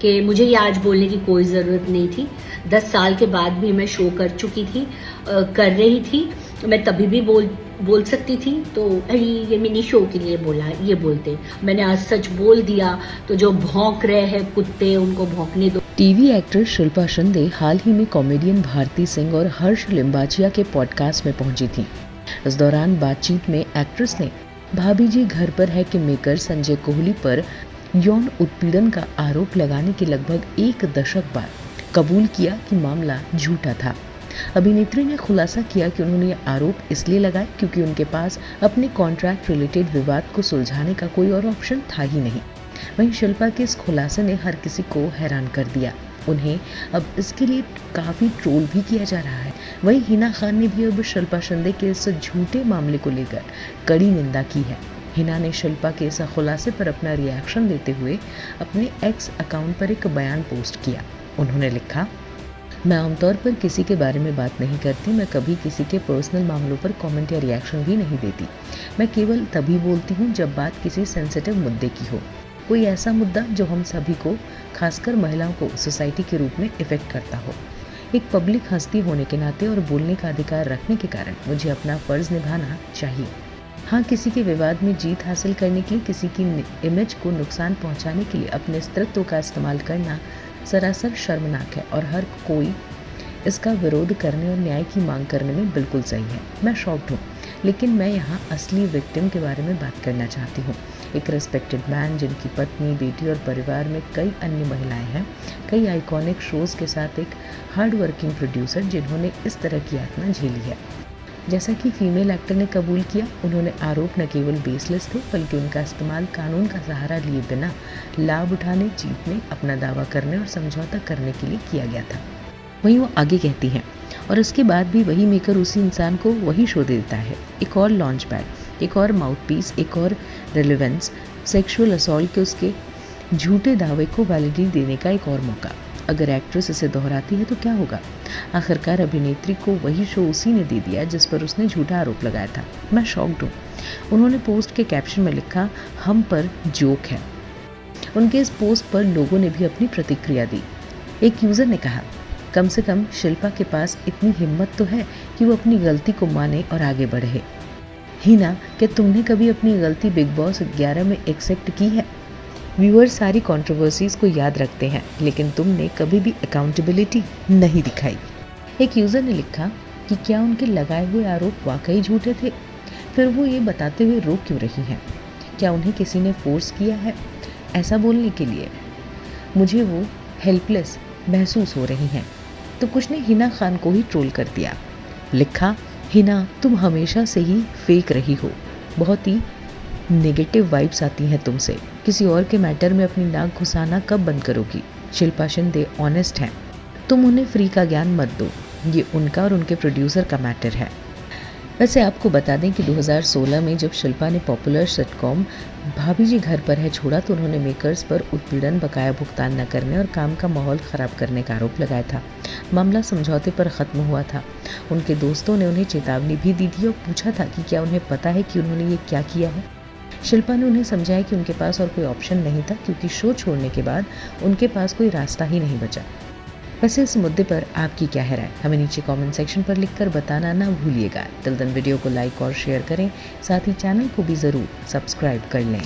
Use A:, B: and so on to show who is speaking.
A: कि मुझे ये आज बोलने की कोई ज़रूरत नहीं थी। 10 साल के बाद भी मैं शो कर चुकी थी, कर रही थी। मैं तभी भी बोल सकती थी, तो अरे ये मिनी शो के लिए बोला, ये बोलते। मैंने आज सच बोल दिया, तो जो भौंक रहे हैं कुत्ते उनको भौंकने दो।
B: टीवी एक्ट्रेस शिल्पा शिंदे हाल ही में कॉमेडियन भारती सिंह और हर्ष लिम्बाचिया के पॉडकास्ट में पहुंची थी। इस दौरान बातचीत में एक्ट्रेस ने भाभी जी घर पर है के मेकर संजय कोहली पर यौन उत्पीड़न का आरोप लगाने के लगभग 1 दशक बाद कबूल किया कि मामला झूठा था। अभिनेत्री ने खुलासा किया कि उन्होंने ये आरोप इसलिए लगाए क्योंकि उनके पास अपने कॉन्ट्रैक्ट रिलेटेड विवाद को सुलझाने का कोई और ऑप्शन था ही नहीं। वहीं शिल्पा के इस खुलासे ने हर किसी को हैरान कर दिया। उन्हें अब इसके लिए काफ़ी ट्रोल भी किया जा रहा है। वहीं हिना खान ने भी अब शिल्पा शिंदे के इस झूठे मामले को लेकर कड़ी निंदा की है। हिना ने शिल्पा के इस खुलासे पर अपना रिएक्शन देते हुए अपने एक्स अकाउंट पर एक बयान पोस्ट किया। उन्होंने लिखा, मैं आमतौर पर किसी के बारे में बात नहीं करती। मैं कभी किसी के पर्सनल मामलों पर कमेंट या रिएक्शन भी नहीं देती। मैं केवल तभी बोलती हूँ जब बात किसी सेंसिटिव मुद्दे की हो, कोई ऐसा मुद्दा जो हम सभी को, खासकर महिलाओं को सोसाइटी के रूप में इफेक्ट करता हो। एक पब्लिक हस्ती होने के नाते और बोलने का अधिकार रखने के कारण मुझे अपना फ़र्ज़ निभाना चाहिए। हाँ, किसी के विवाद में जीत हासिल करने के लिए, किसी की इमेज को नुकसान पहुंचाने के लिए अपने अस्तित्व का इस्तेमाल करना सरासर शर्मनाक है और हर कोई इसका विरोध करने और न्याय की मांग करने में बिल्कुल सही है। मैं शॉक्ड हूँ, लेकिन मैं यहाँ असली विक्टिम के बारे में बात करना चाहती हूँ। एक रिस्पेक्टेड मैन जिनकी पत्नी, बेटी और परिवार में कई अन्य महिलाएं हैं, कई आइकॉनिक शोज़ के साथ एक हार्ड वर्किंग प्रोड्यूसर जिन्होंने इस तरह की यातना झेली है। जैसा कि फीमेल एक्टर ने कबूल किया, उन्होंने आरोप न केवल बेसलेस थे बल्कि उनका इस्तेमाल कानून का सहारा लिए बिना लाभ उठाने, जीतने, अपना दावा करने और समझौता करने के लिए किया गया था। वहीं वो आगे कहती हैं, और इसके बाद भी वही मेकर उसी इंसान को वही शो देता है, एक और लॉन्च पैड, एक और माउथपीस, एक और रेलेवेंस, सेक्सुअल असॉल्ट के उसके झूठे दावे को वैलिडिटी देने का एक और मौका। अगर एक्ट्रेस इसे दोहराती है तो क्या होगा? आखिरकार अभिनेत्री को वही शो उसी ने दे दिया जिस पर उसने झूठा आरोप लगाया था। मैं शॉक्ड हूँ। उन्होंने पोस्ट के कैप्शन में लिखा, हम पर जोक है। उनके इस पोस्ट पर लोगों ने भी अपनी प्रतिक्रिया दी। एक यूज़र ने कहा, कम से कम शिल्पा के पास इतनी हिम्मत तो है कि वो अपनी गलती को माने और आगे बढ़े। हिना, क्या तुमने कभी अपनी गलती बिग बॉस 11 में एक्सेप्ट की है? व्यूअर्स सारी कंट्रोवर्सीज को याद रखते हैं, लेकिन तुमने कभी भी अकाउंटेबिलिटी नहीं दिखाई। एक यूज़र ने लिखा कि क्या उनके लगाए हुए आरोप वाकई झूठे थे? फिर वो ये बताते हुए रो क्यों रही हैं? क्या उन्हें किसी ने फोर्स किया है ऐसा बोलने के लिए? मुझे वो हेल्पलेस महसूस हो रही हैं। तो कुछ ने हिना खान को ही ट्रोल कर दिया। लिखा, हिना, तुम हमेशा से ही फेक रही हो। बहुत ही नेगेटिव वाइब्स आती हैं तुमसे। किसी और के मैटर में अपनी नाक घुसाना कब बंद करोगी? शिल्पा शिंदे ऑनेस्ट हैं, तुम उन्हें फ्री का ज्ञान मत दो। ये उनका और उनके प्रोड्यूसर का मैटर है। वैसे आपको बता दें कि 2016 में जब शिल्पा ने पॉपुलर सिटकॉम भाभी जी घर पर है छोड़ा तो उन्होंने मेकर्स पर उत्पीड़न, बकाया भुगतान न करने और काम का माहौल ख़राब करने का आरोप लगाया था। मामला समझौते पर ख़त्म हुआ था। उनके दोस्तों ने उन्हें चेतावनी भी दी थी और पूछा था कि क्या उन्हें पता है कि उन्होंने ये क्या किया है। शिल्पा ने उन्हें समझाया कि उनके पास और कोई ऑप्शन नहीं था क्योंकि शो छोड़ने के बाद उनके पास कोई रास्ता ही नहीं बचा। वैसे इस मुद्दे पर आपकी क्या है राय? हमें नीचे कमेंट सेक्शन पर लिखकर बताना ना भूलिएगा। टिल देन वीडियो को लाइक और शेयर करें, साथ ही चैनल को भी ज़रूर सब्सक्राइब कर लें।